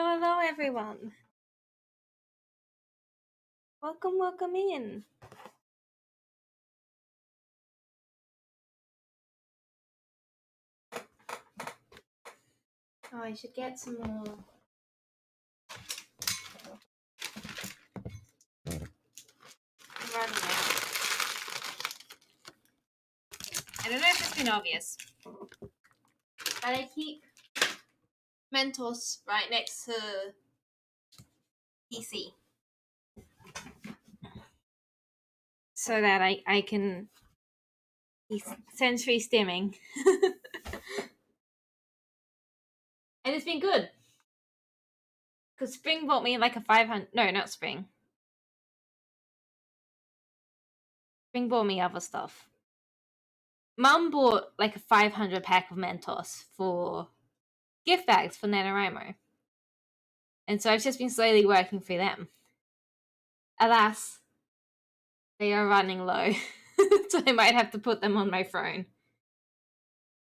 Hello, hello, everyone. Welcome in. Oh, I should get some more. I'm running out. I don't know if it's been obvious, but I keep Mentos right next to PC so that I can be sensory stimming. And it's been good. Because Spring bought me like a 500... No, not Spring. Spring bought me other stuff. Mum bought like a 500 pack of Mentos for gift bags for NaNoWriMo. And so I've just been slowly working through them. Alas, they are running low. So I might have to put them on my phone.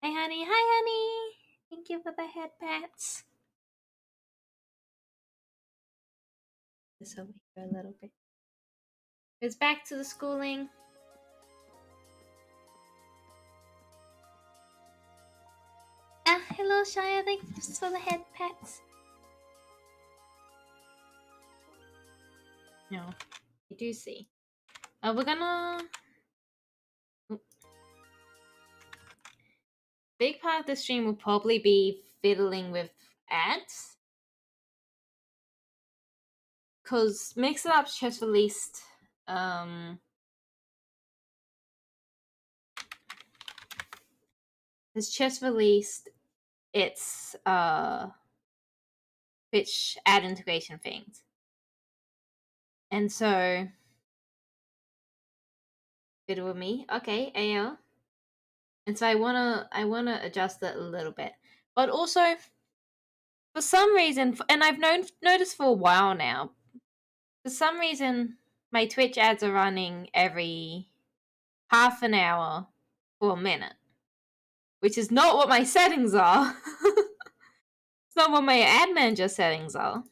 Hey honey, hi honey! Thank you for the head pats. This over here a little bit. It's back to the schooling. Hello Shia, thanks for the head pats. No, you do see. We're gonna... Big part of the stream will probably be fiddling with ads. Because Mix It Up's just released... It's just released its Twitch ad integration things. And so... Fiddle with me. Okay, AL. And so I wanna adjust it a little bit. But also, for some reason, and I've noticed for a while now, for some reason, my Twitch ads are running every half an hour for a minute. Which is not what my settings are. It's not what my ad manager settings are.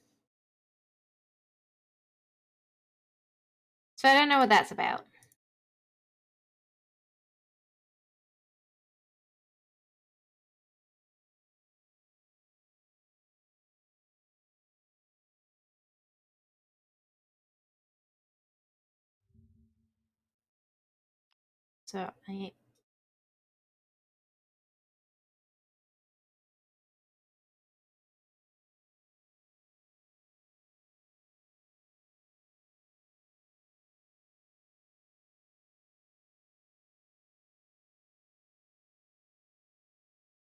So I don't know what that's about. So I...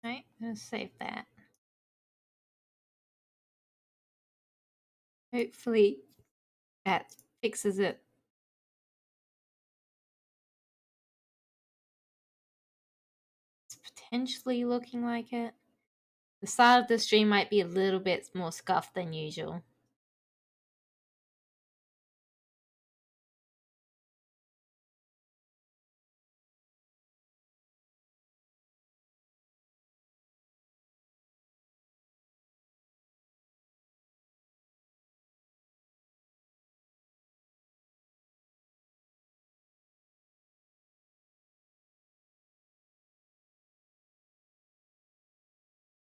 Right, I'm gonna save that. Hopefully that fixes it. It's potentially looking like it. The start of the stream might be a little bit more scuffed than usual.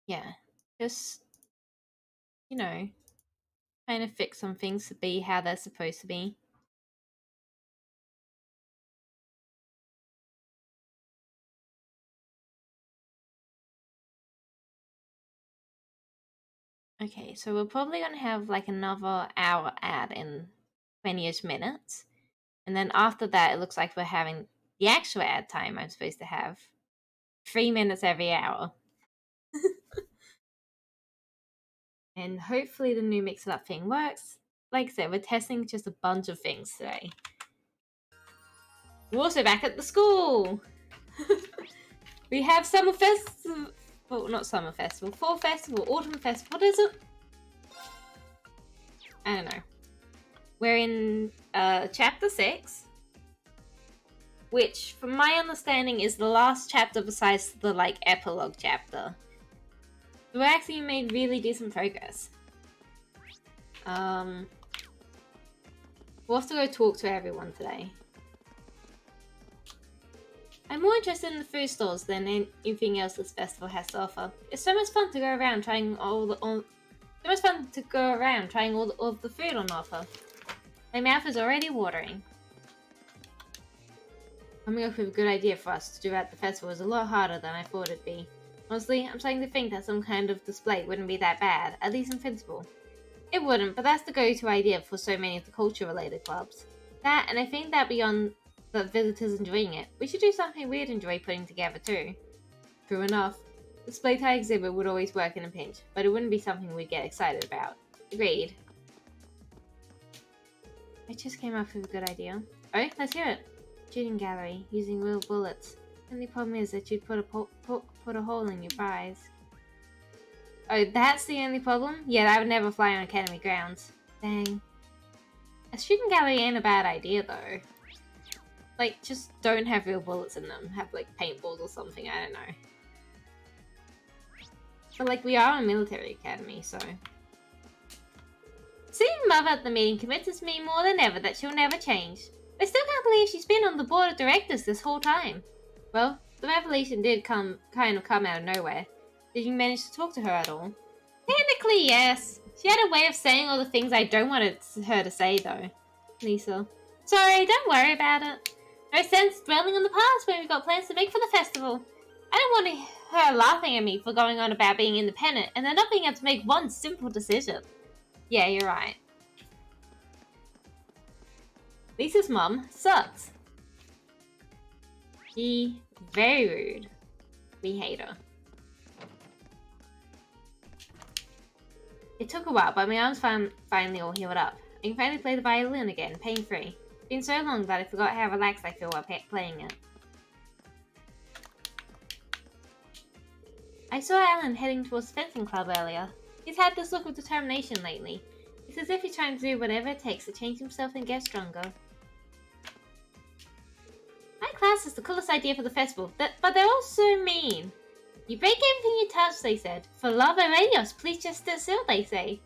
Yeah, just, you know, kind of fix some things to be how they're supposed to be. Okay, so we're probably going to have like another hour ad in 20-ish minutes. And then after that, it looks like we're having the actual ad time I'm supposed to have. 3 minutes every hour. And hopefully the new Mix It Up thing works. Like I said, we're testing just a bunch of things today. We're also back at the school! We have Summer Festival... Well, not Summer Festival. Fall Festival, Autumn Festival. What is it? I don't know. We're in chapter 6. Which, from my understanding, is the last chapter besides the, like, epilogue chapter. We actually made really decent progress. We'll have to go talk to everyone today. I'm more interested in the food stalls than anything else this festival has to offer. It's so much fun to go around trying all of the food on offer. My mouth is already watering. Coming up with a good idea for us to do at the festival is a lot harder than I thought it'd be. Honestly, I'm starting to think that some kind of display wouldn't be that bad, at least in principle. It wouldn't, but that's the go-to idea for so many of the culture-related clubs. That, and I think that beyond the visitors enjoying it, we should do something we'd enjoy putting together too. True enough, the display tie exhibit would always work in a pinch, but it wouldn't be something we'd get excited about. Agreed. I just came up with a good idea. Oh, let's hear it. Shooting gallery, using real bullets. The only problem is that you'd put a hole in your prize. Oh, that's the only problem? Yeah, that would never fly on Academy grounds. Dang. A shooting gallery ain't a bad idea, though. Like, just don't have real bullets in them. Have, like, paintballs or something, I don't know. But, like, we are a military academy, so... Seeing Mother at the meeting convinces me more than ever that she'll never change. I still can't believe she's been on the board of directors this whole time. Well, the revelation did kind of come out of nowhere. Did you manage to talk to her at all? Technically, yes. She had a way of saying all the things I don't want her to say, though. Lisa. Sorry, don't worry about it. No sense dwelling on the past when we've got plans to make for the festival. I don't want her laughing at me for going on about being independent and then not being able to make one simple decision. Yeah, you're right. Lisa's mum sucks. She very rude. We hate her. It took a while, but my arms finally all healed up. I can finally play the violin again, pain-free. It's been so long that I forgot how relaxed I feel while playing it. I saw Alan heading towards the fencing club earlier. He's had this look of determination lately. It's as if he's trying to do whatever it takes to change himself and get stronger. My class is the coolest idea for the festival, but they're all so mean. You break everything you touch, they said. For love of Radios, please just stay still, they say.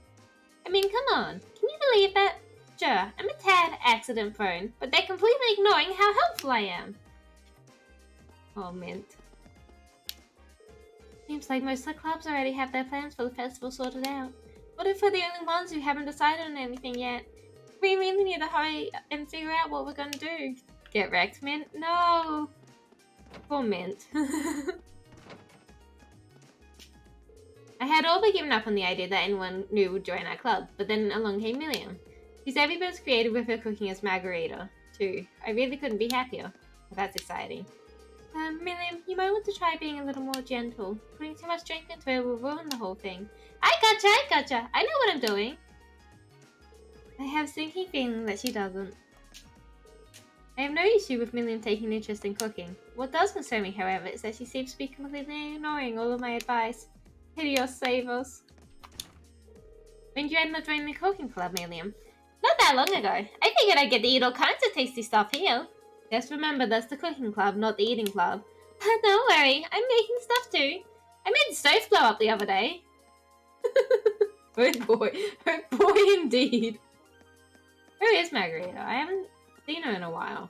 I mean, come on. Can you believe that? Sure, I'm a tad accident prone, but they're completely ignoring how helpful I am. Oh, mint. Seems like most of the clubs already have their plans for the festival sorted out. What if we're the only ones who haven't decided on anything yet? We really need to hurry and figure out what we're gonna do. Get wrecked, Mint? No! Poor Mint. I had all but given up on the idea that anyone new would join our club, but then along came Milliam. She's every bit as creative with her cooking as Margarita, too. I really couldn't be happier. Well, that's exciting. Milliam, you might want to try being a little more gentle. Putting too much drink into it will ruin the whole thing. I gotcha! I know what I'm doing! I have a sneaky feeling that she doesn't. I have no issue with Milliam taking an interest in cooking. What does concern me, however, is that she seems to be completely ignoring all of my advice. Hideous save us. When did you end up joining the cooking club, Milliam? Not that long ago. I figured I'd get to eat all kinds of tasty stuff here. Just remember, that's the cooking club, not the eating club. Don't worry, I'm making stuff too. I made the stove blow up the other day. Oh boy indeed. Who is Margarita? I haven't seen her in a while.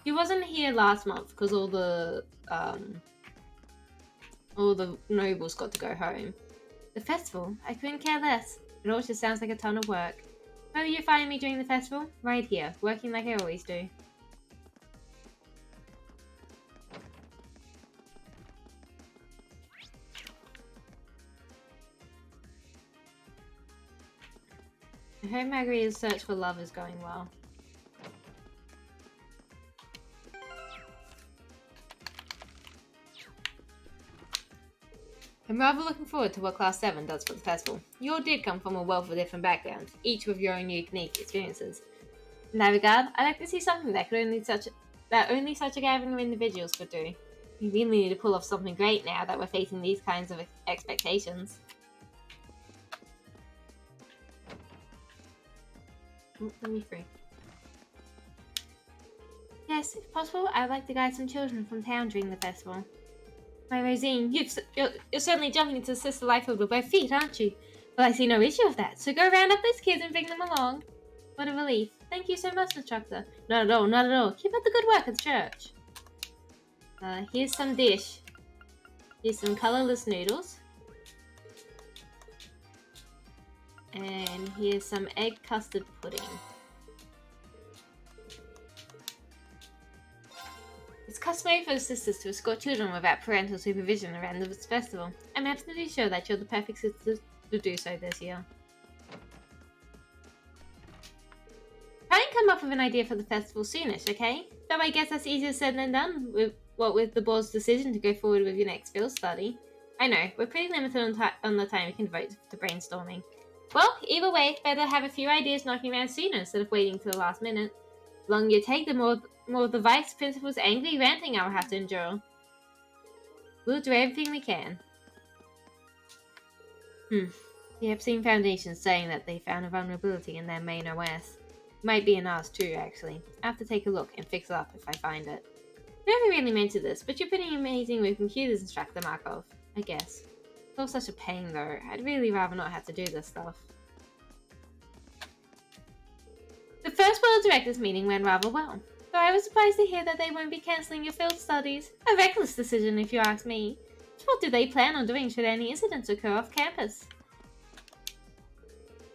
She wasn't here last month because all the nobles got to go home. The festival? I couldn't care less. It all just sounds like a ton of work. Where will you find me during the festival? Right here, working like I always do. I hope Margarita's search for love is going well. I'm rather looking forward to what Class 7 does for the festival. You all did come from a wealth of different backgrounds, each with your own unique experiences. In that regard, I'd like to see something that only such a gathering of individuals could do. We really need to pull off something great now that we're facing these kinds of expectations. Let me free. Yes, if possible, I'd like to guide some children from town during the festival. My Rosine, you're certainly jumping into sister lifehood with both feet, aren't you? Well, I see no issue with that, so go round up those kids and bring them along. What a relief. Thank you so much, instructor. Not at all, not at all. Keep up the good work at the church. Here's some dish. Here's some colourless noodles. And here's some egg custard pudding. It's customary for sisters to escort children without parental supervision around this festival. I'm absolutely sure that you're the perfect sister to do so this year. Try and come up with an idea for the festival soonish, okay? Though I guess that's easier said than done, with the board's decision to go forward with your next field study. I know, we're pretty limited on the time we can devote to brainstorming. Well, either way, better have a few ideas knocking around sooner instead of waiting till the last minute. The longer you take, the more of the vice principal's angry ranting I'll have to endure. We'll do everything we can. The Epstein Foundation saying that they found a vulnerability in their main OS. Might be in ours too, actually. I have to take a look and fix it up if I find it. Never really mentioned this, but you're pretty amazing with computers, Instructor Markov, I guess. It's all such a pain though. I'd really rather not have to do this stuff. The first Board of Directors meeting went rather well, though I was surprised to hear that they won't be cancelling your field studies. A reckless decision if you ask me. What do they plan on doing should any incidents occur off campus?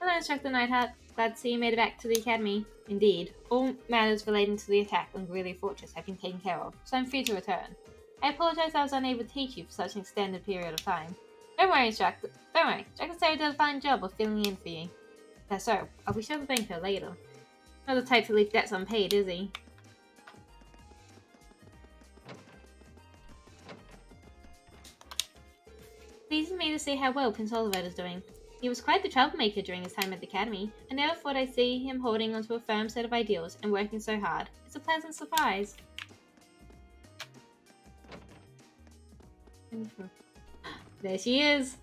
Hello, Instructor Nightheart. Glad to see you made it back to the academy. Indeed, all matters relating to the attack on Greeley Fortress have been taken care of, so I'm free to return. I apologize I was unable to teach you for such an extended period of time. Don't worry, Instructor. Don't worry. Instructor Sarah did a fine job of filling in for you. That's so. I'll be sure to thank her later. Not the type to leave debts unpaid, is he? Pleasing me to see how well Prince Oliver is doing. He was quite the troublemaker during his time at the academy. I never thought I'd see him holding onto a firm set of ideals and working so hard. It's a pleasant surprise. There she is!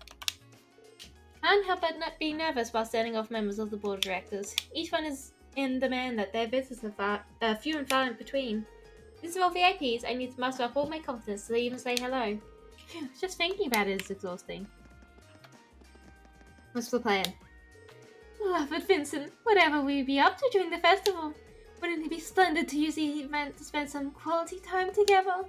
Can't help but not be nervous while standing off members of the board of directors. Each one is in demand that their visits are few and far in between. These are all VIPs. I need to muster up all my confidence to even say hello. Phew, just thinking about it is exhausting. What's the plan? Oh, but Vincent, whatever will you be up to during the festival? Wouldn't it be splendid to use the event to spend some quality time together?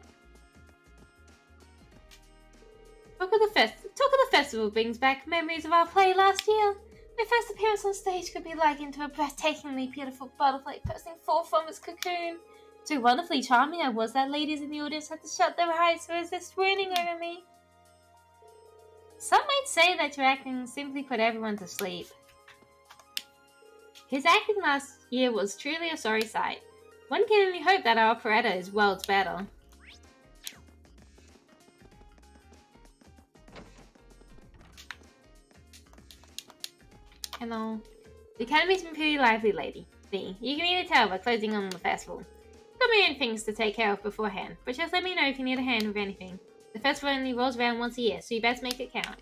Talk of the festival brings back memories of our play last year. My first appearance on stage could be likened to a breathtakingly beautiful butterfly bursting forth from its cocoon. So wonderfully charming I was that ladies in the audience had to shut their eyes to resist swooning over me. Some might say that your acting simply put everyone to sleep. His acting last year was truly a sorry sight. One can only hope that our operetta is worlds better. Hello. The academy's been pretty lively lately. You can either tell by closing on the festival. Got my own things to take care of beforehand, but just let me know if you need a hand with anything. The festival only rolls around once a year, so you best make it count.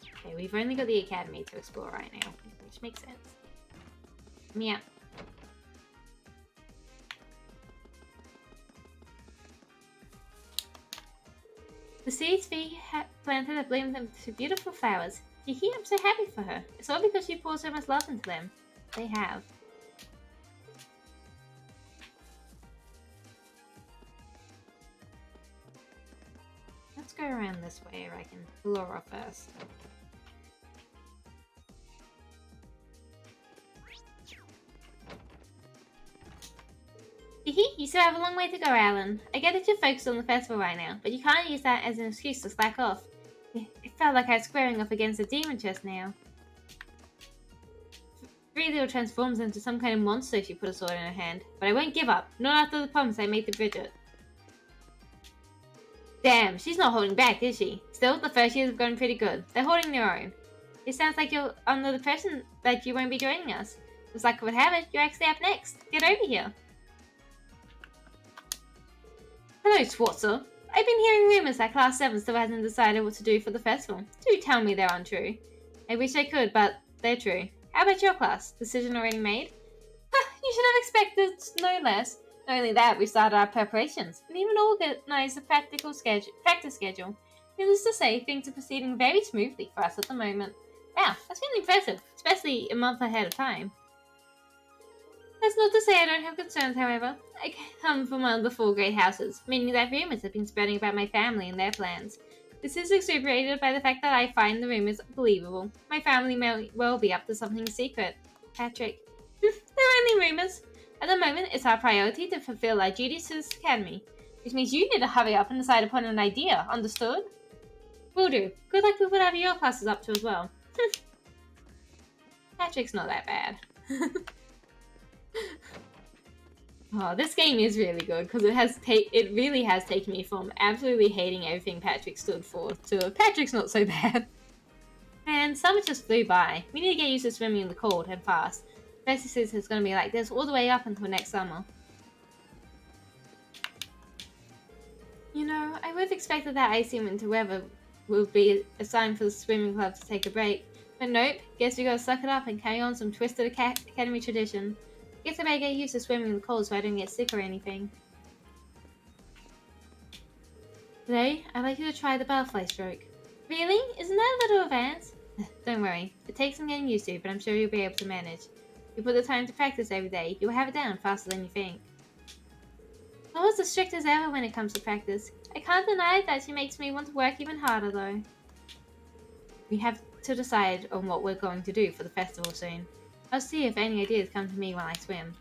Okay, we've only got the academy to explore right now, which makes sense. Yeah. The seeds we planted have bloomed into beautiful flowers. I'm so happy for her. It's all because you poured so much love into them. They have. Let's go around this way, I reckon. Laura first. You still have a long way to go, Alan. I get that you're focused on the festival right now, but you can't use that as an excuse to slack off. It felt like I was squaring off against a demon just now. Really transforms into some kind of monster if you put a sword in her hand, but I won't give up, not after the promise I made to Bridget. Damn, she's not holding back, is she? Still, the first years have gone pretty good. They're holding their own. It sounds like you're under the impression that you won't be joining us. Looks like I would have it, you're actually up next. Get over here. Hello, Schwarzer. I've been hearing rumors that Class 7 still hasn't decided what to do for the festival. Do tell me they're untrue. I wish I could, but they're true. How about your class? Decision already made? You should have expected no less. Not only that, we started our preparations and even organized a practice schedule. Needless to say, things are proceeding very smoothly for us at the moment. Wow, that's really impressive, especially a month ahead of time. That's not to say I don't have concerns, however. I come from one of the four great houses, meaning that rumors have been spreading about my family and their plans. This is exaggerated by the fact that I find the rumors believable. My family may well be up to something secret. Patrick. They're only rumors. At the moment, it's our priority to fulfill our duties to this academy, which means you need to hurry up and decide upon an idea, understood? Will do. Good luck with whatever your class is up to as well. Patrick's not that bad. Oh, this game is really good because it really has taken me from absolutely hating everything Patrick stood for to Patrick's not so bad. And summer just flew by. We need to get used to swimming in the cold and fast. Bessie says it's going to be like this all the way up until next summer. You know, I would have expected that icy winter weather would be a sign for the swimming club to take a break. But nope, guess we gotta suck it up and carry on some twisted academy tradition. Guess I better get used to swimming in the cold so I don't get sick or anything. Today, I'd like you to try the butterfly stroke. Really? Isn't that a little advanced? Don't worry, it takes some getting used to, but I'm sure you'll be able to manage. If you put the time to practice every day, you'll have it down faster than you think. Laura's as strict as ever when it comes to practice. I can't deny that she makes me want to work even harder though. We have to decide on what we're going to do for the festival soon. I'll see if any ideas come to me when I swim.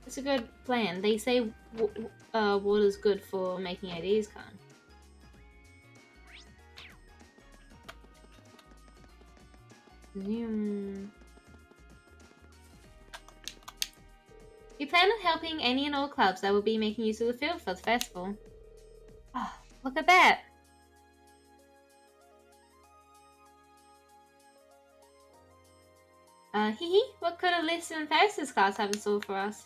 It's a good plan. They say water's good for making ideas come. We plan on helping any and all clubs that will be making use of the field for the festival. Oh, look at that! What could Alyssa and Ferris's class have in store for us?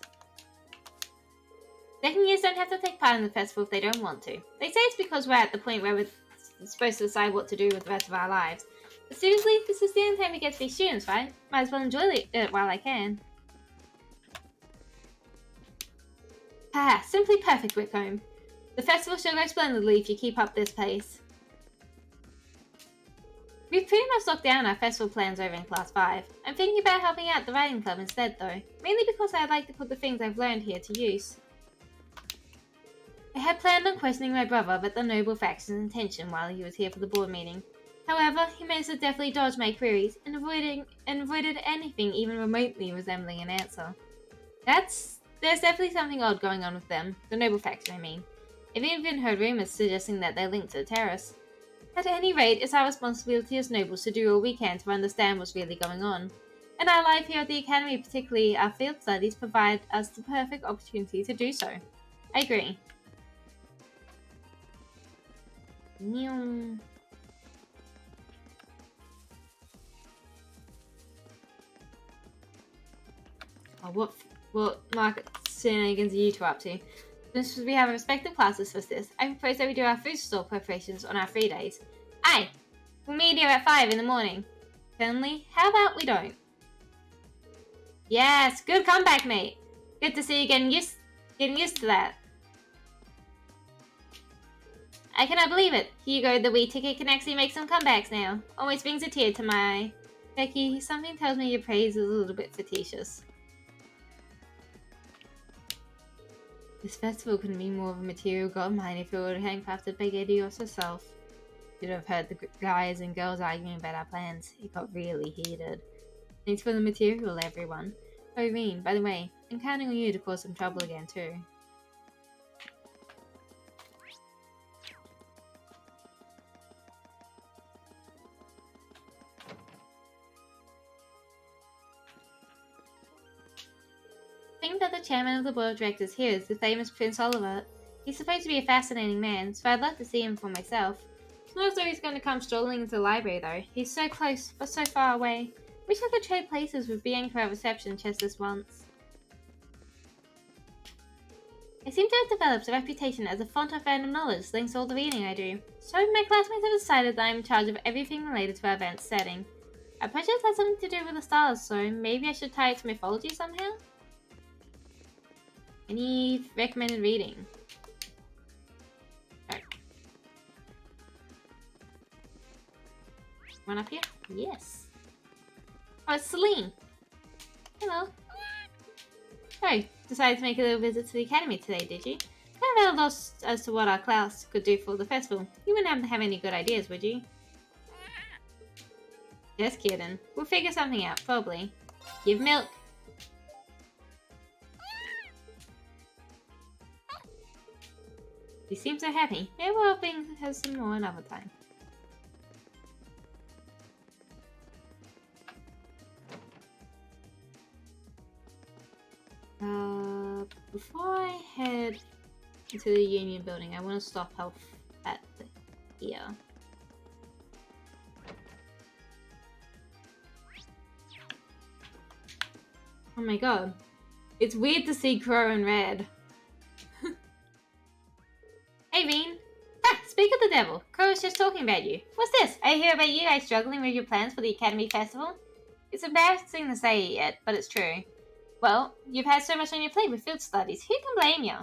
Second years don't have to take part in the festival if they don't want to. They say it's because we're at the point where we're supposed to decide what to do with the rest of our lives. But seriously, this is the only time we get to be students, right? Might as well enjoy it while I can. Ah, simply perfect, Whitcomb. The festival shall go splendidly if you keep up this pace. We've pretty much locked down our festival plans over in Class 5. I'm thinking about helping out the writing club instead though, mainly because I'd like to put the things I've learned here to use. I had planned on questioning my brother about the noble faction's intention while he was here for the board meeting. However, he managed to deftly dodge my queries and avoided anything even remotely resembling an answer. There's definitely something odd going on with them, the noble faction I mean. I've even heard rumors suggesting that they're linked to the terrorists. At any rate, it's our responsibility as nobles to do all we can to understand what's really going on. And our life here at the Academy, particularly our field studies, provide us the perfect opportunity to do so. I agree. Oh, what market shenanigans are you two up to? Since we have respective classes for this, I propose that we do our food store preparations on our free days. Aye! We'll meet here at 5 in the morning. Finley, how about we don't? Yes, good comeback, mate. Good to see you getting used to that. I cannot believe it. Hugo, the wee ticket, can actually make some comebacks now. Always brings a tear to my eye. Becky, something tells me your praise is a little bit facetious. This festival couldn't be more of a material goldmine if it were handcrafted by Gedios herself. You'd have heard the guys and girls arguing about our plans. It got really heated. Thanks for the material, everyone. Irene, by the way, I'm counting on you to cause some trouble again, too. I think that the chairman of the board of directors here is the famous Prince Oliver. He's supposed to be a fascinating man, so I'd love to see him for myself. It's not as though he's going to come strolling into the library, though. He's so close, but so far away. Wish I could trade places with Bianca at reception just this once. I seem to have developed a reputation as a font of random knowledge thanks to all the reading I do. So my classmates have decided that I'm in charge of everything related to our event setting. Our project has something to do with the stars, so maybe I should tie it to mythology somehow? Any recommended reading? No. One up here? Yes. Oh, it's Celine. Hello. Oh, decided to make a little visit to the academy today, did you? Kind of lost as to what our class could do for the festival. You wouldn't happen to have any good ideas, would you? Just kidding. We'll figure something out, probably. Give milk. You seem so happy. Maybe we'll have some more another time. Before I head into the Union building, I want to stop off at here. Oh my god. It's weird to see Crow in red. Hey, Veen. Ah, speak of the devil. Crow was just talking about you. What's this? I hear about you guys struggling with your plans for the Academy Festival. It's embarrassing to say it yet, but it's true. Well, you've had so much on your plate with field studies. Who can blame you?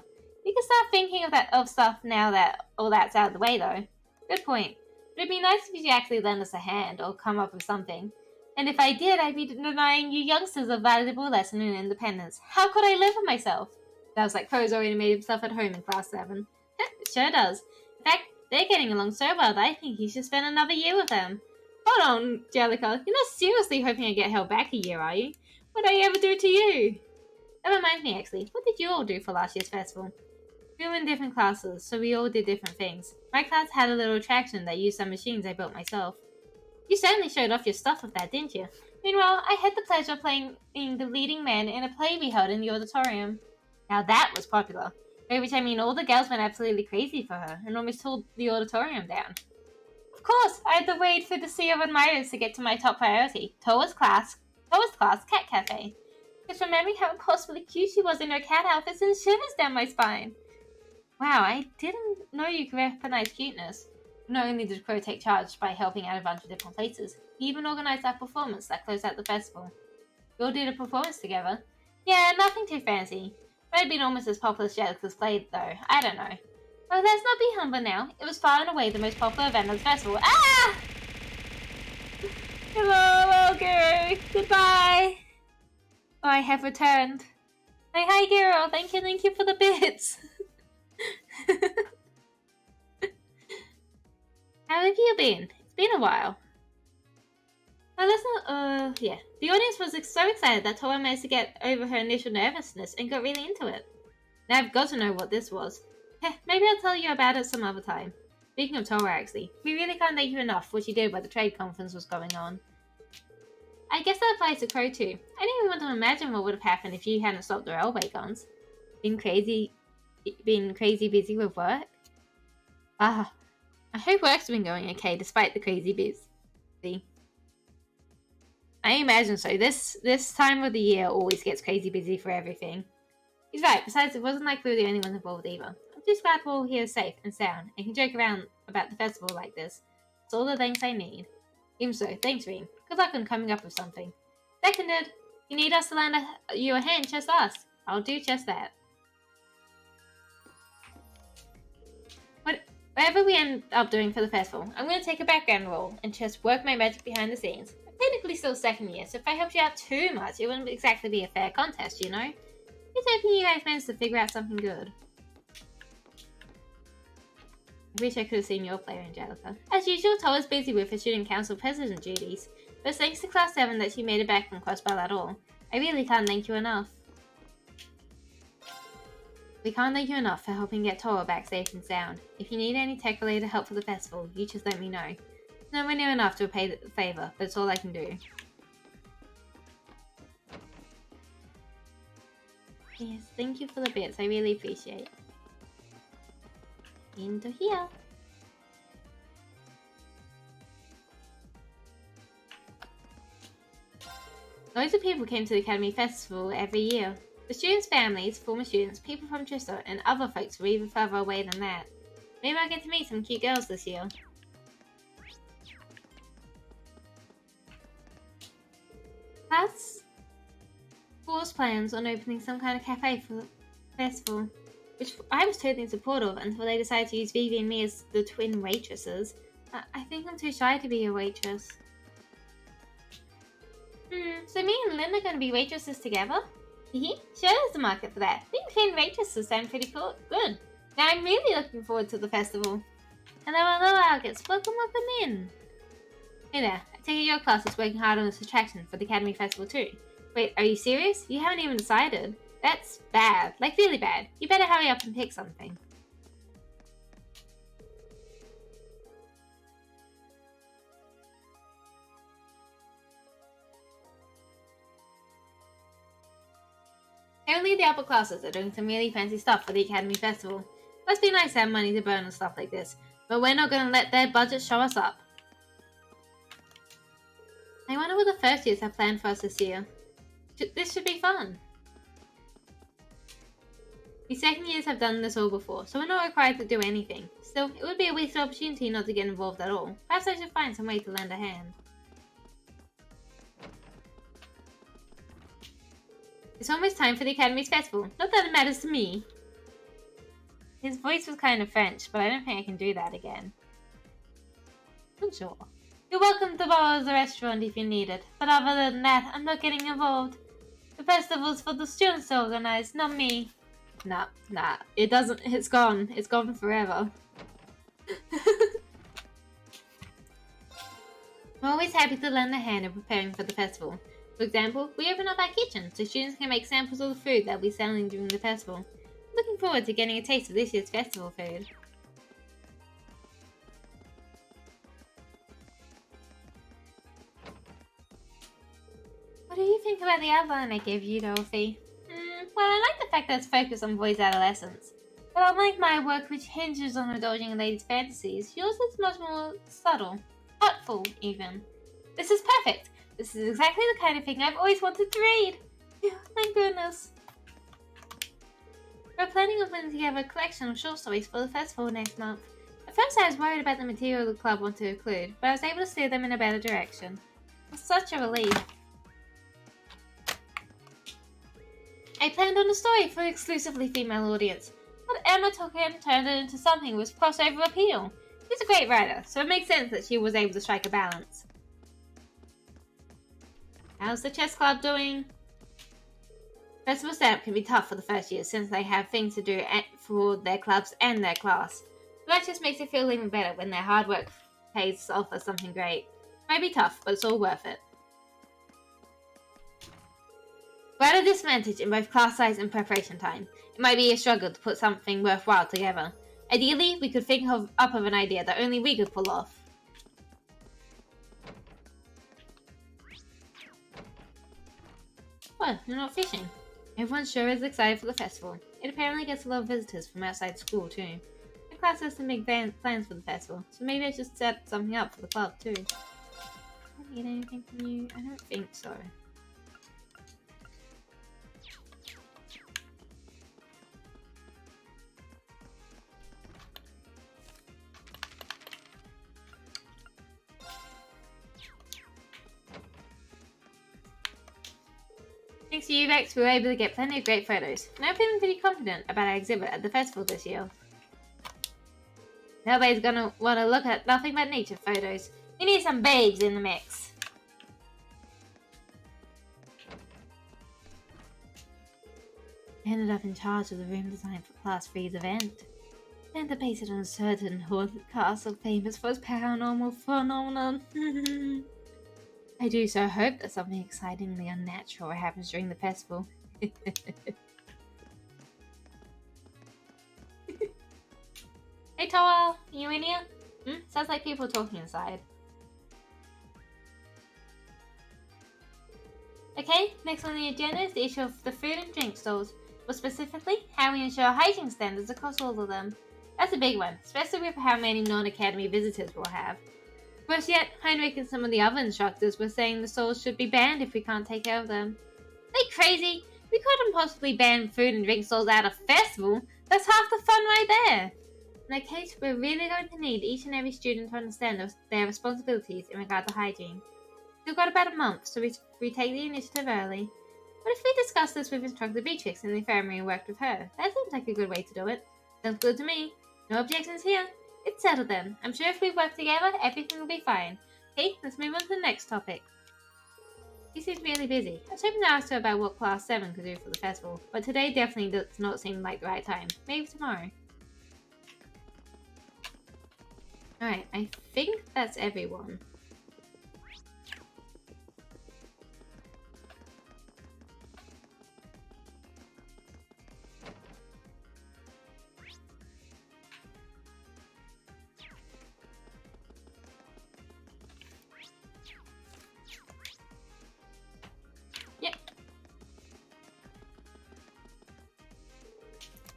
You can start thinking of stuff now that all that's out of the way, though. Good point. But it'd be nice if you actually lend us a hand or come up with something. And if I did, I'd be denying you youngsters a valuable lesson in independence. How could I live with myself? Sounds like Crow's already made himself at home in Class 7. It sure does. In fact, they're getting along so well that I think he should spend another year with them. Hold on, Jellica. You're not seriously hoping I get held back a year, are you? What did I ever do to you? That reminds me, actually. What did you all do for last year's festival? We were in different classes, so we all did different things. My class had a little attraction that used some machines I built myself. You certainly showed off your stuff with that, didn't you? Meanwhile, I had the pleasure of playing the leading man in a play we held in the auditorium. Now that was popular. By which I mean all the girls went absolutely crazy for her and almost tore the auditorium down. Of course, I had to wait for the sea of admirers to get to my top priority, Toa's class Cat Cafe. Just remembering how impossibly cute she was in her cat outfit sends shivers down my spine. Wow, I didn't know you could recognize cuteness. Not only did Crow take charge by helping out a bunch of different places, he even organized that performance that closed out the festival. We all did a performance together. Yeah, nothing too fancy. Might have been almost as popular as Jellica's played, though. I don't know. Oh, let's not be humble now. It was far and away the most popular event of the festival. Ah! Hello, Guru. Goodbye. Oh, I have returned. Hey, hi, Guru. Thank you for the bits. How have you been? It's been a while. Oh, that's not, yeah. The audience was so excited that Toa managed to get over her initial nervousness and got really into it. Now I've got to know what this was. Heh, maybe I'll tell you about it some other time. Speaking of Toa, actually, we really can't thank you enough for what you did while the trade conference was going on. I guess that applies to Crow too. I didn't even want to imagine what would have happened if you hadn't stopped the railway guns. Been crazy busy with work? Ah, I hope work's been going okay despite the crazy busy. I imagine so. This time of the year always gets crazy busy for everything. He's right. Besides, it wasn't like we were the only ones involved either. I'm just glad we're all here safe and sound and can joke around about the festival like this. It's all the thanks I need. Even so, thanks, Reem. Good luck on coming up with something. Seconded. If you need us to lend you a hand, just ask. I'll do just that. Whatever we end up doing for the festival, I'm going to take a background role and just work my magic behind the scenes. I'm technically still second year, so if I helped you out too much, it wouldn't exactly be a fair contest, you know? Just hoping you guys managed to figure out something good. I wish I could have seen your player, Angelica. As usual, Toa's busy with her student council president duties, but it's thanks to Class 7 that she made it back from Crossbell at all. I really can't thank you enough. We can't thank you enough for helping get Toa back safe and sound. If you need any tech-related help for the festival, you just let me know. It's nowhere near enough to repay the favour, but it's all I can do. Yes, thank you for the bits, I really appreciate it. Into here. Loads of people came to the Academy Festival every year. The students' families, former students, people from Trista, and other folks were even further away than that. Maybe I'll get to meet some cute girls this year. Class 4's plans on opening some kind of cafe for festival, which I was totally in support of until they decided to use Vivi and me as the twin waitresses. I think I'm too shy to be a waitress. So me and Lynn are going to be waitresses together? Sure, there's a market for that. Being twin waitresses sound pretty cool. Good. Now I'm really looking forward to the festival. Hello, August. Welcome in. Hey there. I take it your class is working hard on this attraction for the Academy Festival too. Wait, are you serious? You haven't even decided. That's bad. Like, really bad. You better hurry up and pick something. Only the upper classes are doing some really fancy stuff for the Academy Festival. Must be nice to have money to burn and stuff like this, but we're not going to let their budget show us up. I wonder what the first years have planned for us this year. This should be fun. The second years have done this all before, so we're not required to do anything. Still, it would be a wasted opportunity not to get involved at all. Perhaps I should find some way to lend a hand. It's almost time for the Academy's festival. Not that it matters to me. His voice was kind of French, but I don't think I can do that again. Sure. You're welcome to borrow the restaurant if you need it, but other than that, I'm not getting involved. The festival's for the students to organize, not me. Nah. It doesn't. It's gone. It's gone forever. I'm always happy to lend a hand in preparing for the festival. For example, we open up our kitchen so students can make samples of the food that we'll be selling during the festival. I'm looking forward to getting a taste of this year's festival food. What do you think about the outline I gave you, Dorothy? Well, I like the fact that it's focused on boys' adolescence. But unlike my work, which hinges on indulging in ladies' fantasies, yours is much more subtle. Thoughtful, even. This is perfect! This is exactly the kind of thing I've always wanted to read! My goodness. We're planning on putting together a collection of short stories for the festival next month. At first I was worried about the material the club wanted to include, but I was able to steer them in a better direction. It was such a relief. I planned on a story for an exclusively female audience, but Emma took it and turned it into something with crossover appeal. She's a great writer, so it makes sense that she was able to strike a balance. How's the chess club doing? Festival setup can be tough for the first year since they have things to do for their clubs and their class. But that just makes it feel even better when their hard work pays off for something great. It might be tough, but it's all worth it. We're at a disadvantage in both class size and preparation time. It might be a struggle to put something worthwhile together. Ideally, we could think up of an idea that only we could pull off. Well, you're not fishing. Everyone sure is excited for the festival. It apparently gets a lot of visitors from outside school too. The class has some big plans for the festival, so maybe I should set something up for the club too. I don't need anything from you? I don't think so. Thanks to you, Vex, we were able to get plenty of great photos, and I'm feeling pretty confident about our exhibit at the festival this year. Nobody's gonna want to look at nothing but nature photos. We need some babes in the mix. I ended up in charge of the room design for Class 3's event. Plan to base it on a certain haunted castle famous for its paranormal phenomenon. I do so hope that something excitingly unnatural happens during the festival. Hey Toa, you in here? Sounds like people talking inside. Okay, next on the agenda is the issue of the food and drink stalls. More specifically, how we ensure hygiene standards across all of them. That's a big one, especially with how many non-academy visitors we'll have. Worse yet, Heinrich and some of the other instructors were saying the stalls should be banned if we can't take care of them. Are they crazy? We couldn't possibly ban food and drink stalls at a festival. That's half the fun right there. In that case, we're really going to need each and every student to understand their responsibilities in regard to hygiene. We've got about a month, so we take the initiative early. What if we discuss this with Instructor Beatrix in the infirmary and worked with her? That seems like a good way to do it. Sounds good to me. No objections here. It's settled then. I'm sure if we work together, everything will be fine. Okay, let's move on to the next topic. She seems really busy. I was hoping to ask her about what Class 7 could do for the festival, but today definitely does not seem like the right time. Maybe tomorrow. Alright, I think that's everyone.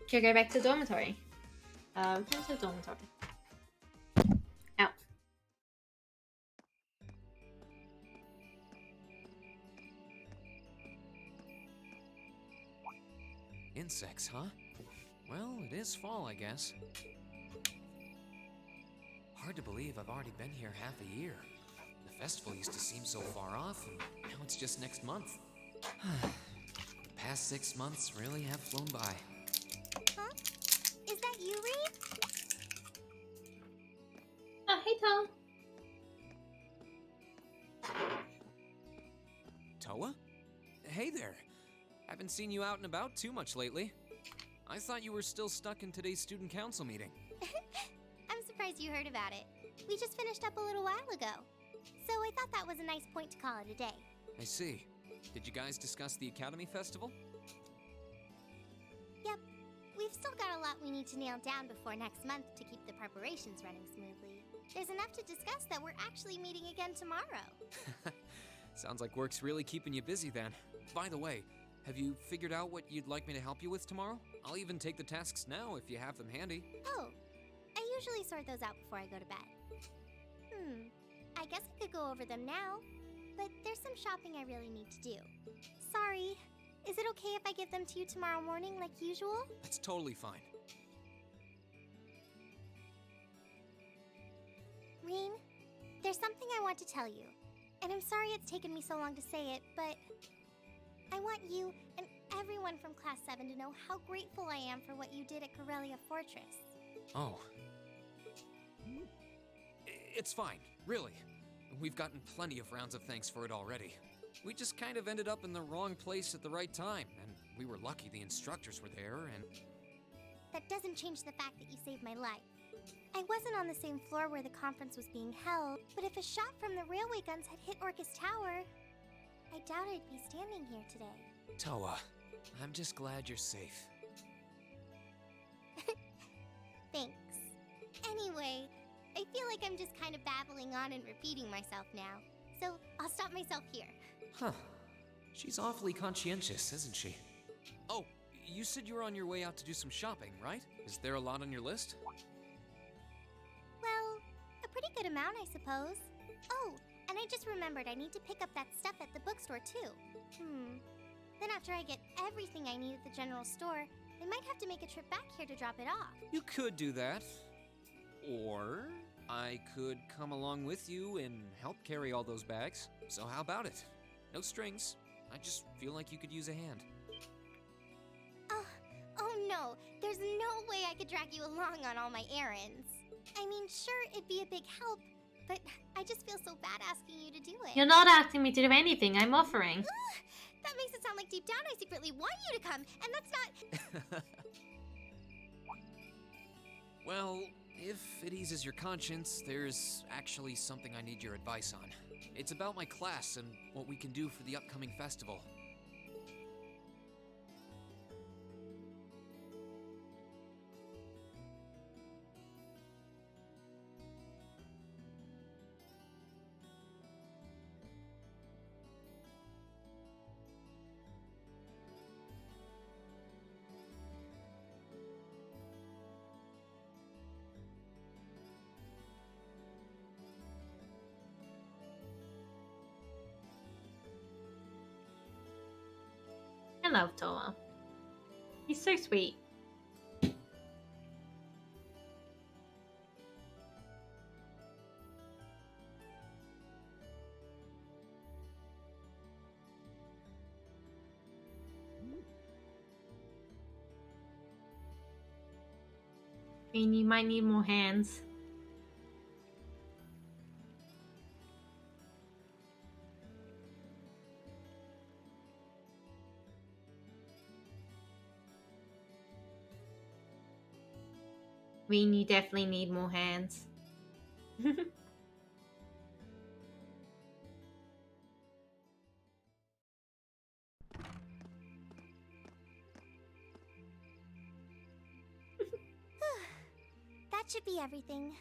Should I go back to the dormitory? Come to the dormitory. Out. Insects, huh? Well, it is fall, I guess. Hard to believe I've already been here half a year. The festival used to seem so far off, and now it's just next month. The past 6 months really have flown by. Huh? Is that you, Reed? Oh, hey, Tom. Toa? Hey there. Haven't seen you out and about too much lately. I thought you were still stuck in today's student council meeting. I'm surprised you heard about it. We just finished up a little while ago. So I thought that was a nice point to call it a day. I see. Did you guys discuss the Academy Festival? Yep. We've still got a lot we need to nail down before next month to keep the preparations running smoothly. There's enough to discuss that we're actually meeting again tomorrow. Sounds like work's really keeping you busy then. By the way, have you figured out what you'd like me to help you with tomorrow? I'll even take the tasks now if you have them handy. Oh, I usually sort those out before I go to bed. I guess I could go over them now, but there's some shopping I really need to do. Sorry, is it okay if I give them to you tomorrow morning like usual? That's totally fine. Reen, there's something I want to tell you, and I'm sorry it's taken me so long to say it, but I want you and everyone from Class 7 to know how grateful I am for what you did at Corellia Fortress. Oh. It's fine, really. We've gotten plenty of rounds of thanks for it already. We just kind of ended up in the wrong place at the right time, and we were lucky the instructors were there, and... That doesn't change the fact that you saved my life. I wasn't on the same floor where the conference was being held, but if a shot from the railway guns had hit Orcus Tower, I doubt I'd be standing here today. Toa, I'm just glad you're safe. Thanks. Anyway, I feel like I'm just kind of babbling on and repeating myself now, so I'll stop myself here. Huh. She's awfully conscientious, isn't she? Oh, you said you were on your way out to do some shopping, right? Is there a lot on your list? Well, a pretty good amount, I suppose. Oh, and I just remembered I need to pick up that stuff at the bookstore, too. Then after I get everything I need at the general store, I might have to make a trip back here to drop it off. You could do that. Or I could come along with you and help carry all those bags. So how about it? No strings. I just feel like you could use a hand. Oh no, there's no way I could drag you along on all my errands. I mean, sure, it'd be a big help, but I just feel so bad asking you to do it. You're not asking me to do anything. I'm offering. That makes it sound like deep down I secretly want you to come, and that's not... Well, if it eases your conscience, there's actually something I need your advice on. It's about my class and what we can do for the upcoming festival. I love Toa. He's so sweet. mean, you might need more hands. Mean, you definitely need more hands. That should be everything.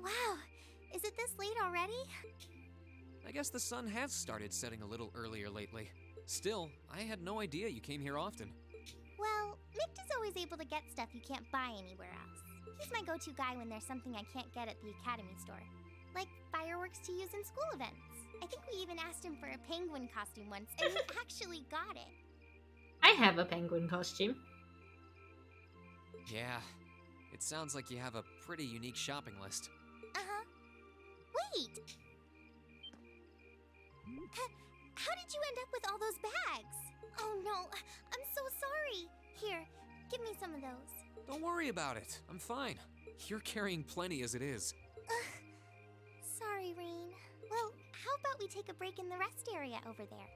Wow, is it this late already? I guess the sun has started setting a little earlier lately. Still, I had no idea you came here often. Well, Mick is always able to get stuff you can't buy anywhere else. He's my go-to guy when there's something I can't get at the Academy store. Like fireworks to use in school events. I think we even asked him for a penguin costume once, and he actually got it. I have a penguin costume. Yeah, it sounds like you have a pretty unique shopping list. Uh-huh. Wait! How did you end up with all those bags? Oh no, I'm so sorry. Here, give me some of those. Don't worry about it. I'm fine. You're carrying plenty as it is. Sorry, Rain. Well, how about we take a break in the rest area over there?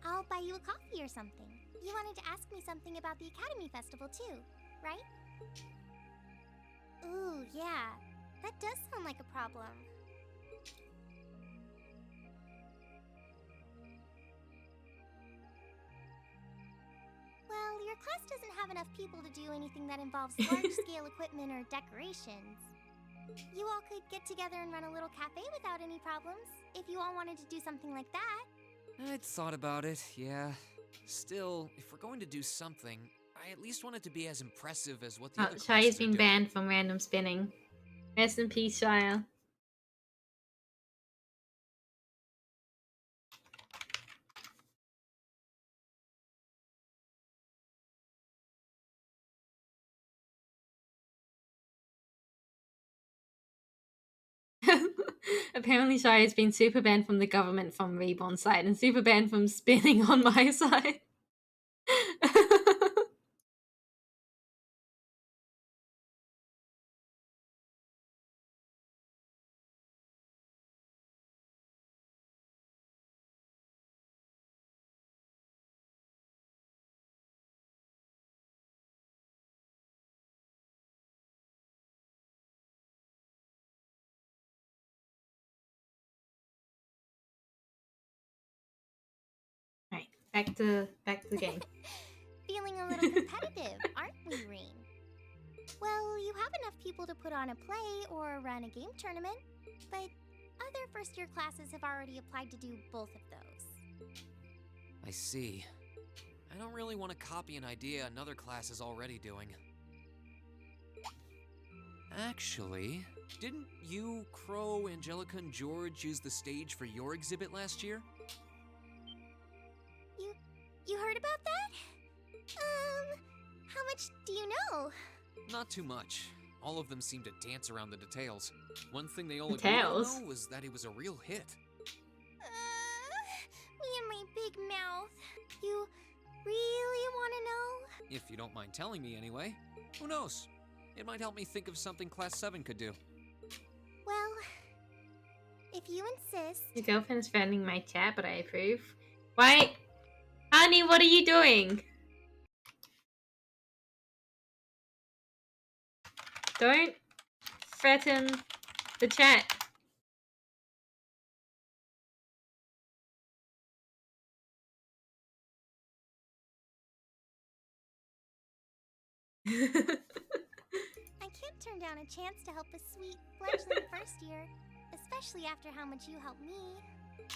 I'll buy you a coffee or something. You wanted to ask me something about the Academy Festival too, right? Ooh, yeah. That does sound like a problem. Well, your class doesn't have enough people to do anything that involves large-scale equipment or decorations. You all could get together and run a little cafe without any problems, if you all wanted to do something like that. I'd thought about it, yeah. Still, if we're going to do something, I at least want it to be as impressive as what the other Shire's classes are been doing. banned from random spinning. Rest in peace, Shire. Apparently, Shire has been super banned from the government from Reborn side and super banned from spinning on my side. Right, back to the game. Feeling a little competitive, aren't we, Rain? Well, you have enough people to put on a play or run a game tournament, but other first-year classes have already applied to do both of those. I see. I don't really want to copy an idea another class is already doing. Actually, didn't you, Crow, Angelica, and George use the stage for your exhibit last year? You heard about that? How much do you know? Not too much. All of them seemed to dance around the details. One thing they all agreed Details? on, though, was that it was a real hit. Me and my big mouth. You really want to know? If you don't mind telling me anyway. Who knows? It might help me think of something Class 7 could do. Well, if you insist. Your girlfriend is threatening my chat, but I approve. Wait! Honey, what are you doing? Don't threaten the chat. I can't turn down a chance to help a sweet, fledgling first year, especially after how much you helped me.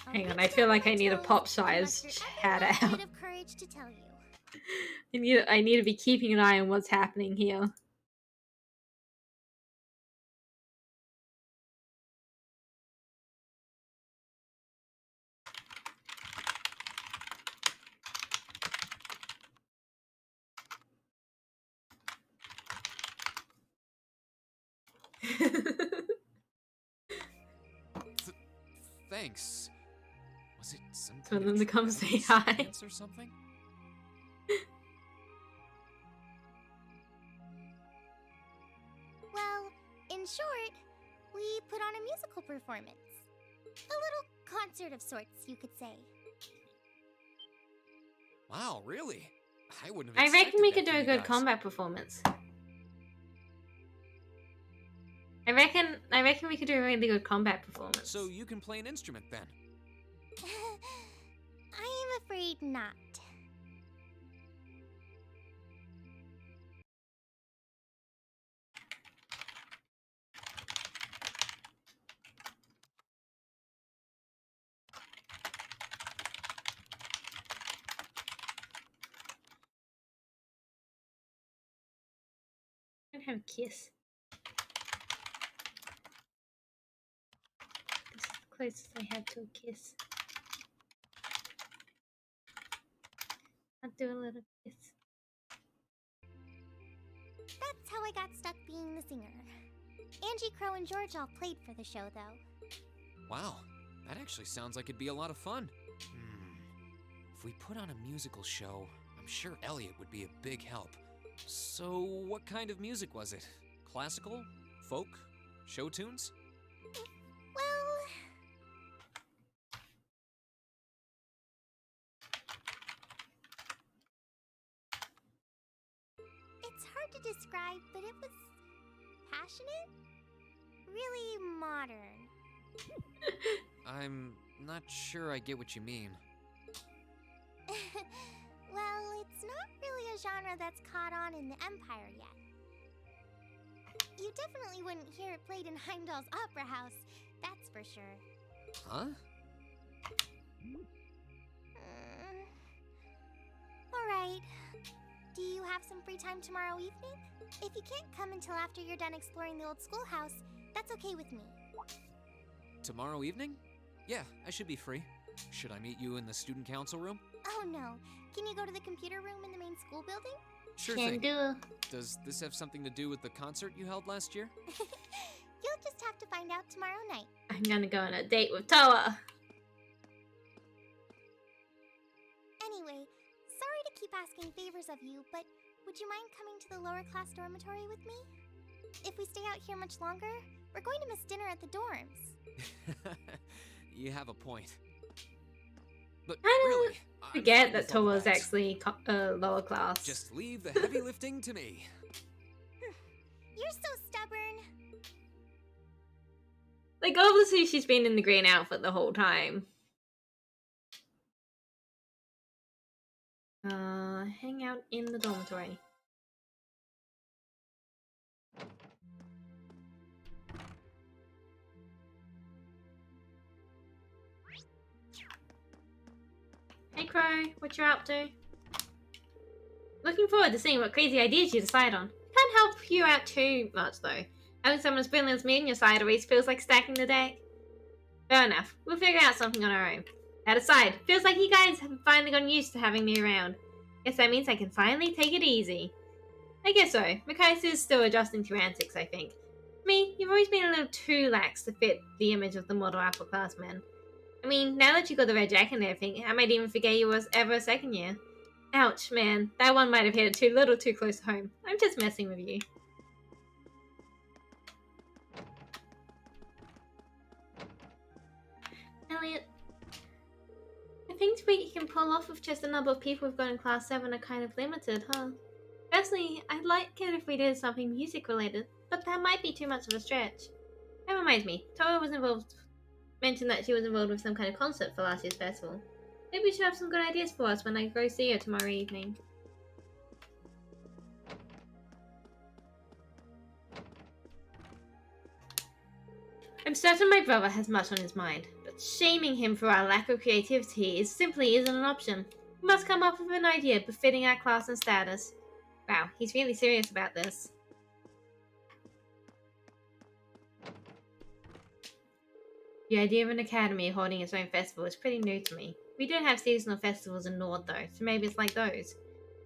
Hang on, I feel like I need to pop Shire's chat out. Bit of courage to tell you. I need to be keeping an eye on what's happening here. Thanks. Was it some For kind them of to come say travel hi. science or something? short, we put on a musical performance. A little concert of sorts, you could say. Wow, really? I wouldn't have I expected reckon we that could do from a you good guys. combat performance. I reckon we could do a really good combat performance. So you can play an instrument then? I am afraid not. I'm gonna have a kiss. This is the closest I have to a kiss. I'll do a little kiss. That's how I got stuck being the singer. Angie, Crow, and George all played for the show, though. Wow, that actually sounds like it'd be a lot of fun. If we put on a musical show, I'm sure Elliot would be a big help. So, what kind of music was it? Classical? Folk? Show tunes? Well, it's hard to describe, but it was passionate? Really modern. I'm not sure I get what you mean. Well, it's not really a genre that's caught on in the Empire yet. You definitely wouldn't hear it played in Heimdall's Opera House, that's for sure. Huh? Alright. Do you have some free time tomorrow evening? If you can't come until after you're done exploring the old schoolhouse, that's okay with me. Tomorrow evening? Yeah, I should be free. Should I meet you in the student council room? Oh no. Can you go to the computer room in the main school building? Sure Can thing. do. Does this have something to do with the concert you held last year? You'll just have to find out tomorrow night. I'm gonna go on a date with Toa. Anyway, sorry to keep asking favors of you, but would you mind coming to the lower class dormitory with me? If we stay out here much longer, we're going to miss dinner at the dorms. You have a point. But I really, I'm Forget fine that with all the Toa's bags. actually lower class. Just leave the heavy lifting to me. You're so stubborn. Like, obviously she's been in the green outfit the whole time. Hang out in the dormitory. Hey Crow, what you up to? Looking forward to seeing what crazy ideas you decide on. Can't help you out too much though. Having someone as brilliant as me on your side always feels like stacking the deck. Fair enough, we'll figure out something on our own. That aside, feels like you guys have finally gotten used to having me around. Guess that means I can finally take it easy. I guess so. Mackay's is still adjusting to your antics, I think. Me, you've always been a little too lax to fit the image of the model upperclassman. I mean, now that you got the red jacket and everything, I might even forget you was ever a second year. Ouch, man. That one might have hit it too little too close to home. I'm just messing with you. Elliot, the things we can pull off with just the number of people we've got in Class 7 are kind of limited, huh? Personally, I'd like it if we did something music related, but that might be too much of a stretch. That reminds me, Toa was mentioned that she was involved with some kind of concert for last year's festival. Maybe she'll have some good ideas for us when I go see her tomorrow evening. I'm certain my brother has much on his mind, but shaming him for our lack of creativity simply isn't an option. We must come up with an idea befitting our class and status. Wow, he's really serious about this. The idea of an academy holding its own festival is pretty new to me. We do have seasonal festivals in Nord though, so maybe it's like those.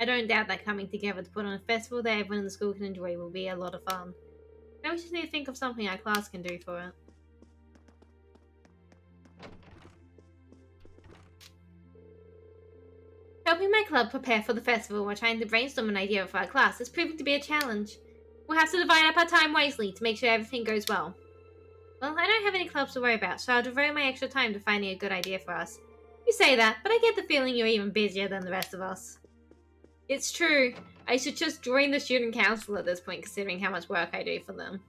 I don't doubt that coming together to put on a festival that everyone in the school can enjoy will be a lot of fun. Now we just need to think of something our class can do for it. Helping my club prepare for the festival while trying to brainstorm an idea for our class is proving to be a challenge. We'll have to divide up our time wisely to make sure everything goes well. Well, I don't have any clubs to worry about, so I'll devote my extra time to finding a good idea for us. You say that, but I get the feeling you're even busier than the rest of us. It's true. I should just join the student council at this point, considering how much work I do for them.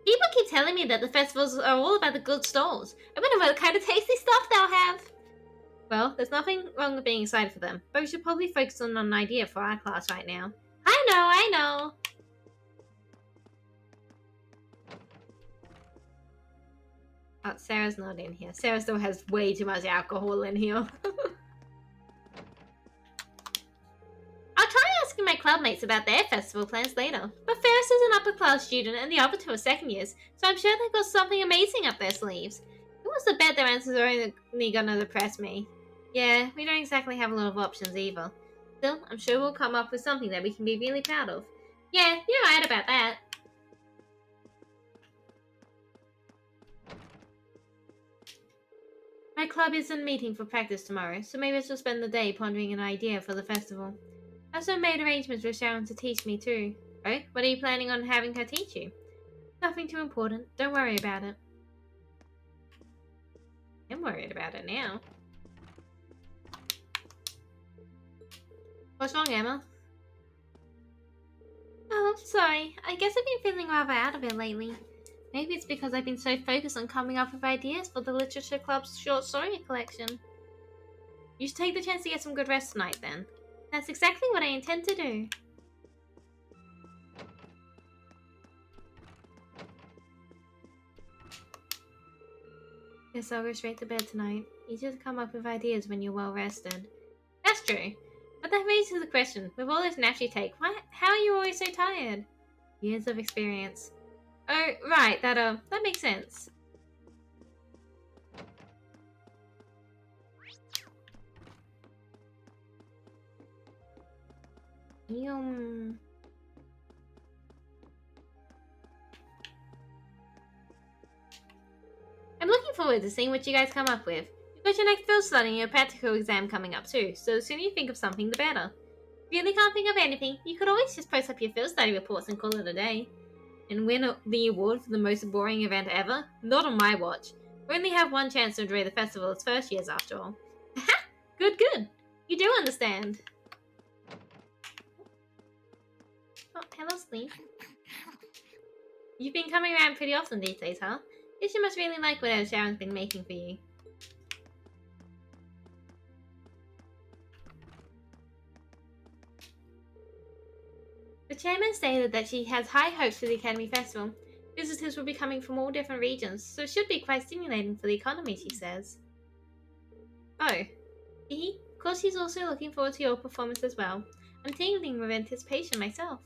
People keep telling me that the festivals are all about the good stalls. I wonder what kind of tasty stuff they'll have. Well, there's nothing wrong with being excited for them, but we should probably focus on an idea for our class right now. I know. Oh, Sarah's not in here. Sarah still has way too much alcohol in here. I'll try asking my clubmates about their festival plans later. But Ferris is an upper class student and the other two are second years, so I'm sure they've got something amazing up their sleeves. Who wants to bet their answers are only gonna depress me? Yeah, we don't exactly have a lot of options either. Still, I'm sure we'll come up with something that we can be really proud of. Yeah, you're right about that. My club isn't meeting for practice tomorrow, so maybe I shall spend the day pondering an idea for the festival. I've also made arrangements with Sharon to teach me too. Oh, what are you planning on having her teach you? Nothing too important. Don't worry about it. I'm worried about it now. What's wrong, Emma? Oh, sorry. I guess I've been feeling rather out of it lately. Maybe it's because I've been so focused on coming up with ideas for the Literature Club's short story collection. You should take the chance to get some good rest tonight, then. That's exactly what I intend to do. Guess I'll go straight to bed tonight. Easier to come up with ideas when you're well rested. That's true. But that raises the question, with all this naps you take, how are you always so tired? Years of experience. Oh, right, that makes sense. Yum. I'm looking forward to seeing what you guys come up with. You've got your next field study and your practical exam coming up too, so the sooner you think of something, the better. If you really can't think of anything, you could always just post up your field study reports and call it a day. And win the award for the most boring event ever? Not on my watch. We only have one chance to enjoy the festival as first years after all. Aha! Good, good. You do understand. Oh, hello, Sleep. You've been coming around pretty often these days, huh? Guess you must really like whatever Sharon's been making for you. The chairman stated that she has high hopes for the Academy Festival. Visitors will be coming from all different regions, so it should be quite stimulating for the economy, she says. Oh. Of course he's also looking forward to your performance as well. I'm tingling with anticipation myself.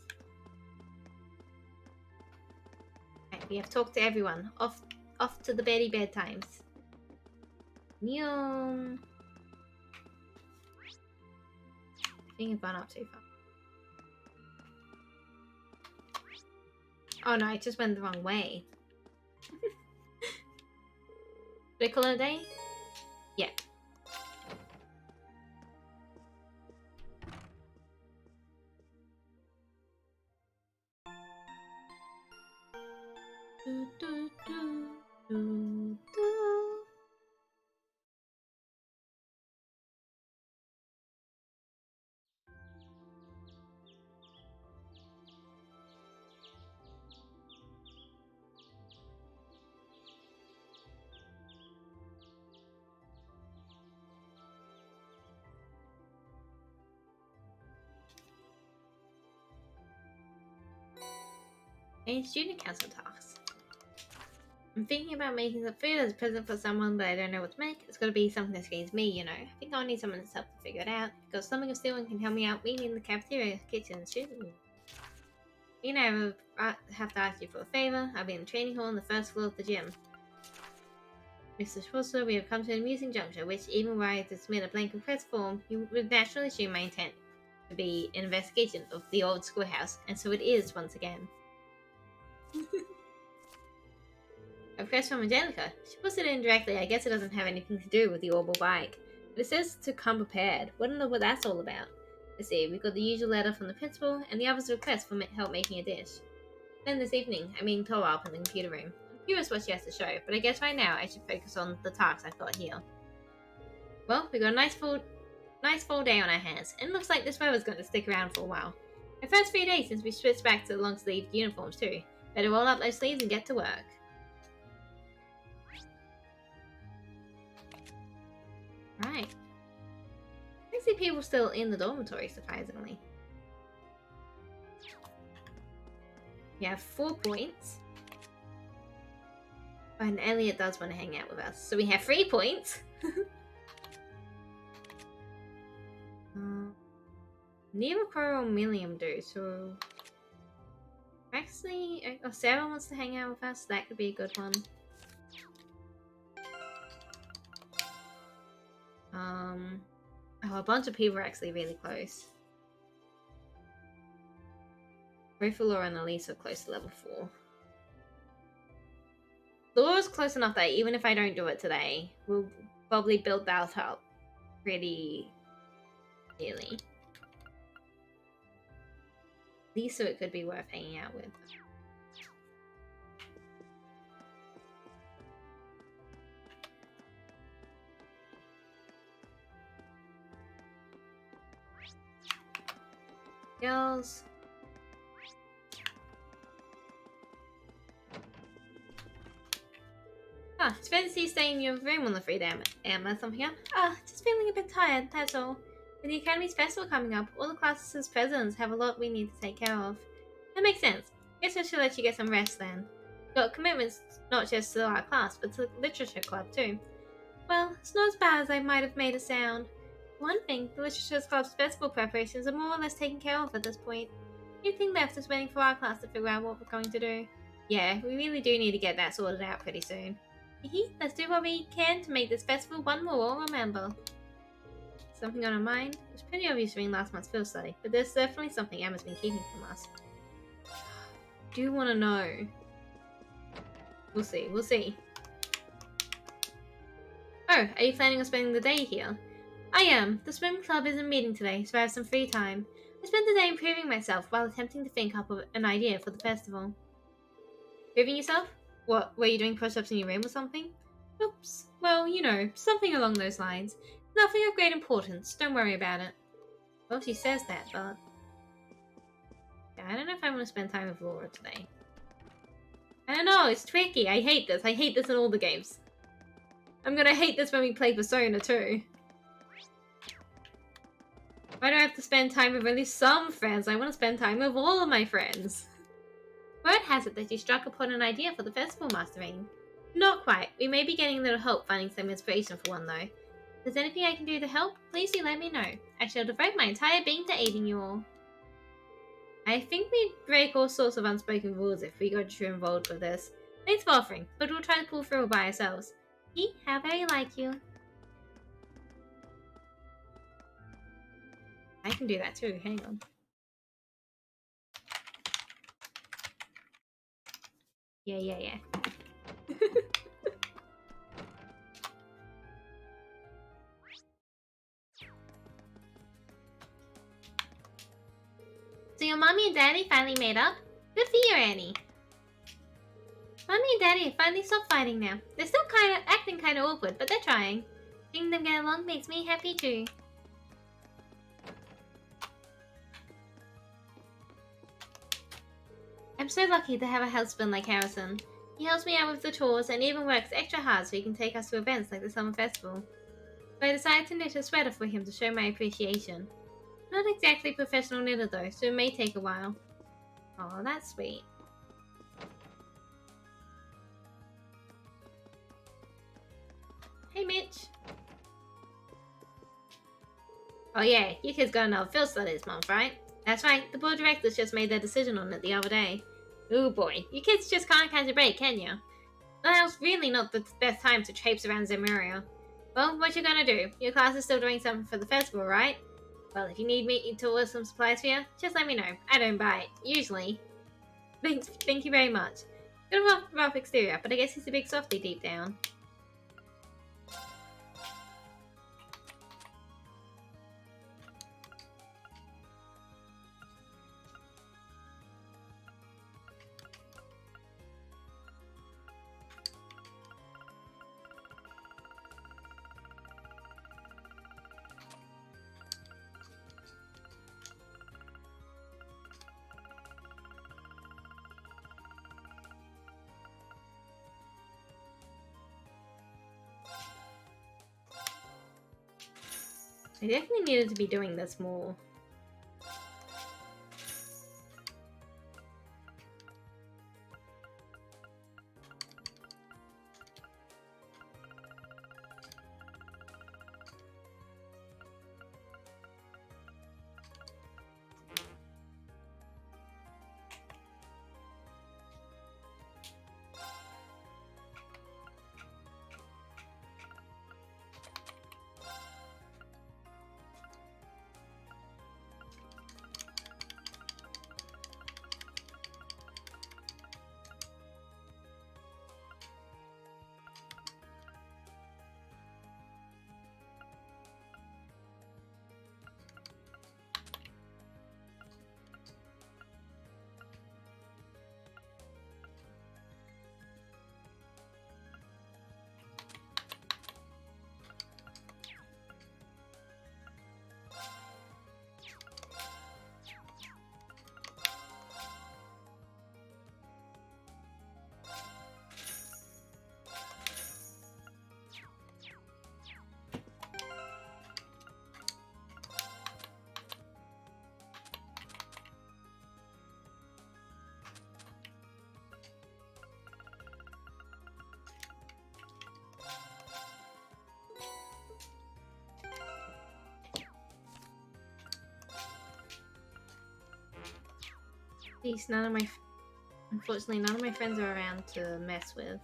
Right, we have talked to everyone. Off to the bedtimes. Yum. I think I've gone up too far. Oh no, I just went the wrong way. Did I call it a day? Yeah. Any student council talks. I'm thinking about making some food as a present for someone, but I don't know what to make. It's gotta be something that screams me, you know. I think I'll need someone to help to figure it out. Because something of Steven can help me out meeting in the cafeteria, kitchen, and student. You know, I have to ask you for a favor. I'll be in the training hall on the first floor of the gym. Mr. Schwarzer, we have come to an amusing juncture, which, even were I to submit a blank request form, you would naturally assume my intent to be an investigation of the old schoolhouse, and so it is once again. A request from Angelica. She puts it in directly. I guess it doesn't have anything to do with the orbital bike. It says to come prepared. Wouldn't know what that's all about. Let's see, we got the usual letter from the principal, and the other's request for help making a dish. Then this evening, I'm being told up in the computer room. I'm curious what she has to show, but I guess right now I should focus on the tasks I've got here. Well, we got a nice full day on our hands, and it looks like this weather's going to stick around for a while. The first few days since we switched back to the long-sleeved uniforms too. Better roll up those sleeves and get to work. Right. I see people still in the dormitory, surprisingly. We have 4 points. Oh, and Elliot does want to hang out with us. So we have 3 points. Neither Crow or Milliam do, so... Actually, Sarah wants to hang out with us. That could be a good one. Oh, a bunch of people are actually really close. Both Laura and Elise are close to level 4. Laura's close enough that even if I don't do it today, we'll probably build that up pretty nearly. Lisa it could be worth hanging out with. Girls. Ah, it's fancy staying in your room on the 3 a.m. or something up. Ah, just feeling a bit tired, that's all. With the Academy's festival coming up, all the classes' presidents have a lot we need to take care of. That makes sense. Guess I should let you get some rest then. Got commitments not just to our class, but to the literature club too. Well, it's not as bad as I might have made it sound. One thing, the literature club's festival preparations are more or less taken care of at this point. The only thing left is waiting for our class to figure out what we're going to do. Yeah, we really do need to get that sorted out pretty soon. Let's do what we can to make this festival one we'll remember. Something on our mind? It was pretty obvious during last month's field study, but there's definitely something Emma's been keeping from us. Do you want to know? We'll see. Oh, are you planning on spending the day here? I am. The swim club isn't meeting today, so I have some free time. I spent the day improving myself while attempting to think up an idea for the festival. Improving yourself? What, were you doing push-ups in your room or something? Oops. Well, you know, something along those lines. Nothing of great importance, don't worry about it. Well, she says that, but... yeah, I don't know if I want to spend time with Laura today. I don't know, it's tricky. I hate this. I hate this in all the games. I'm gonna hate this when we play Persona too. Why do I have to spend time with only some friends? I want to spend time with all of my friends. Word has it that you struck upon an idea for the festival mastering. Not quite. We may be getting a little help finding some inspiration for one though. If there's anything I can do to help, please do let me know. I shall devote my entire being to aiding you all. I think we'd break all sorts of unspoken rules if we got too involved with this. Thanks for offering, but we'll try to pull through by ourselves. How very like you. I can do that too, hang on. Yeah. So your mommy and daddy finally made up? Good for you, Annie. Mommy and daddy have finally stopped fighting now. They're still acting kind of awkward, but they're trying. Seeing them get along makes me happy too. I'm so lucky to have a husband like Harrison. He helps me out with the chores and even works extra hard so he can take us to events like the summer festival. So I decided to knit a sweater for him to show my appreciation. Not exactly professional knitter though, so it may take a while. Oh, that's sweet. Hey, Mitch. Oh yeah, you kids got another field study this month, right? That's right, the board of directors just made their decision on it the other day. Ooh boy, you kids just can't catch a break, can you? Now's really not the best time to traipse around Zemuria. Well, what you gonna do? Your class is still doing something for the festival, right? Well, if you need me to order some supplies for you, just let me know. I don't buy it, usually. Thank you very much. Got a rough exterior, but I guess he's a big softy deep down. I definitely needed to be doing this more. Jeez, unfortunately, none of my friends are around to mess with.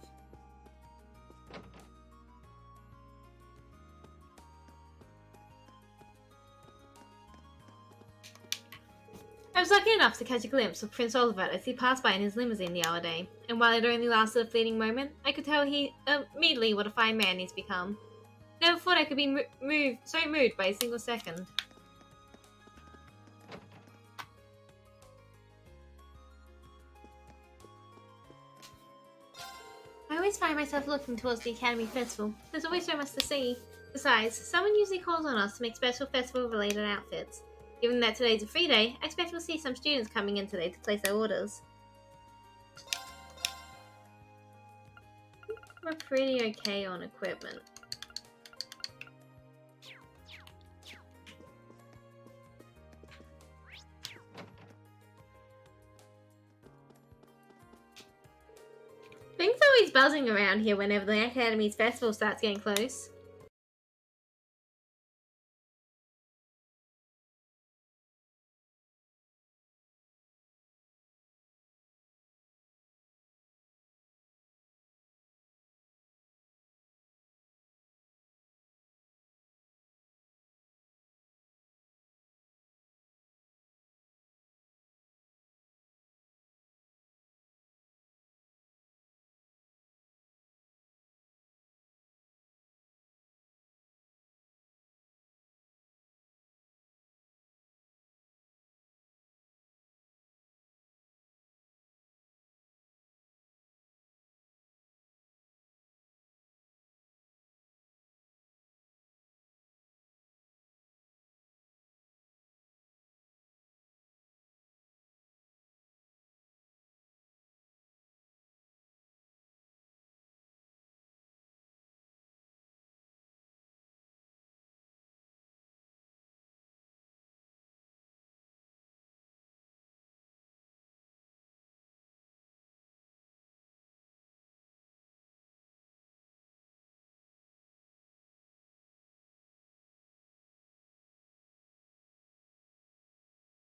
I was lucky enough to catch a glimpse of Prince Oliver as he passed by in his limousine the other day, and while it only lasted a fleeting moment, I could tell immediately what a fine man he's become. Never thought I could be so moved by a single second. I always find myself looking towards the Academy Festival. There's always so much to see. Besides, someone usually calls on us to make special festival-related outfits. Given that today's a free day, I expect we'll see some students coming in today to place their orders. We're pretty okay on equipment. Things are always buzzing around here whenever the Academy's festival starts getting close.